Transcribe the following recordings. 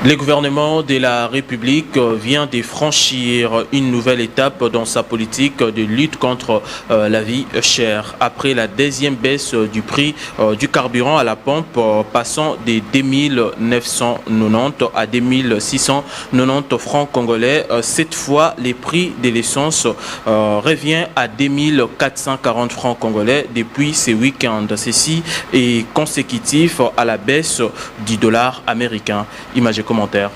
Le gouvernement de la République vient de franchir une nouvelle étape dans sa politique de lutte contre la vie chère. Après la deuxième baisse du prix du carburant à la pompe, passant de 2990 à 2690 francs congolais, cette fois, les prix de l'essence revient à 2440 francs congolais depuis ce week-end. Ceci est consécutif à la baisse du dollar américain. Image et commentaires.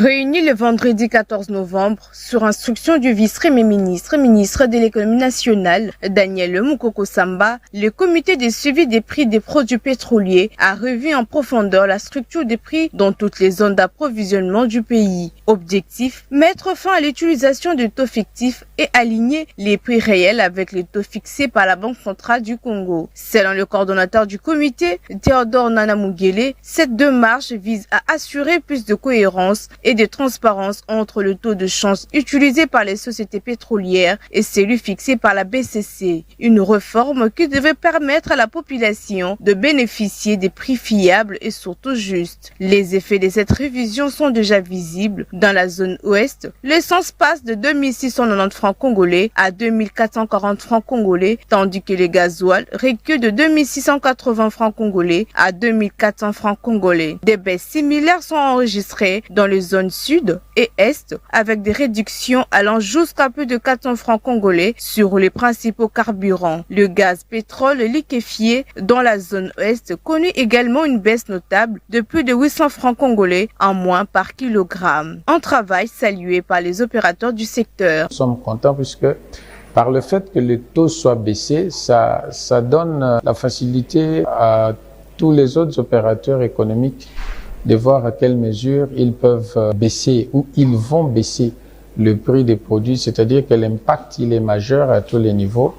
Réunis le vendredi 14 novembre, sur instruction du vice-premier ministre de l'économie nationale, Daniel Mukoko Samba, le comité de suivi des prix des produits pétroliers a revu en profondeur la structure des prix dans toutes les zones d'approvisionnement du pays. Objectif, mettre fin à l'utilisation de taux fictifs et aligner les prix réels avec les taux fixés par la Banque centrale du Congo. Selon le coordonnateur du comité, Théodore Nanamugele, cette démarche vise à assurer plus de cohérence et de transparence entre le taux de change utilisé par les sociétés pétrolières et celui fixé par la BCC. Une réforme qui devait permettre à la population de bénéficier des prix fiables et surtout justes. Les effets de cette révision sont déjà visibles. Dans la zone ouest, l'essence passe de 2690 francs congolais à 2440 francs congolais, tandis que le gasoil recule de 2680 francs congolais à 2400 francs congolais. Des baisses similaires sont enregistrées dans les zones sud et est, avec des réductions allant jusqu'à plus de 400 francs congolais sur les principaux carburants. Le gaz pétrole liquéfié dans la zone ouest connaît également une baisse notable de plus de 800 francs congolais en moins par kilogramme. Un travail salué par les opérateurs du secteur. Nous sommes contents puisque par le fait que le taux soit baissé, ça donne la facilité à tous les autres opérateurs économiques de voir à quelle mesure ils peuvent baisser ou ils vont baisser le prix des produits, c'est-à-dire que l'impact il est majeur à tous les niveaux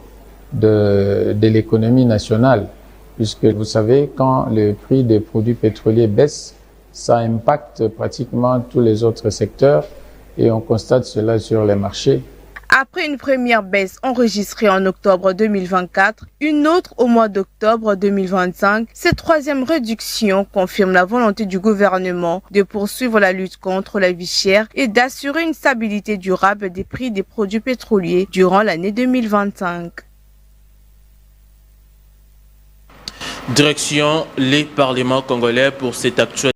de l'économie nationale, puisque vous savez, quand le prix des produits pétroliers baisse, ça impacte pratiquement tous les autres secteurs et on constate cela sur les marchés. Après une première baisse enregistrée en octobre 2024, une autre au mois d'octobre 2025, cette troisième réduction confirme la volonté du gouvernement de poursuivre la lutte contre la vie chère et d'assurer une stabilité durable des prix des produits pétroliers durant l'année 2025. Direction les parlements congolais pour cette actualité.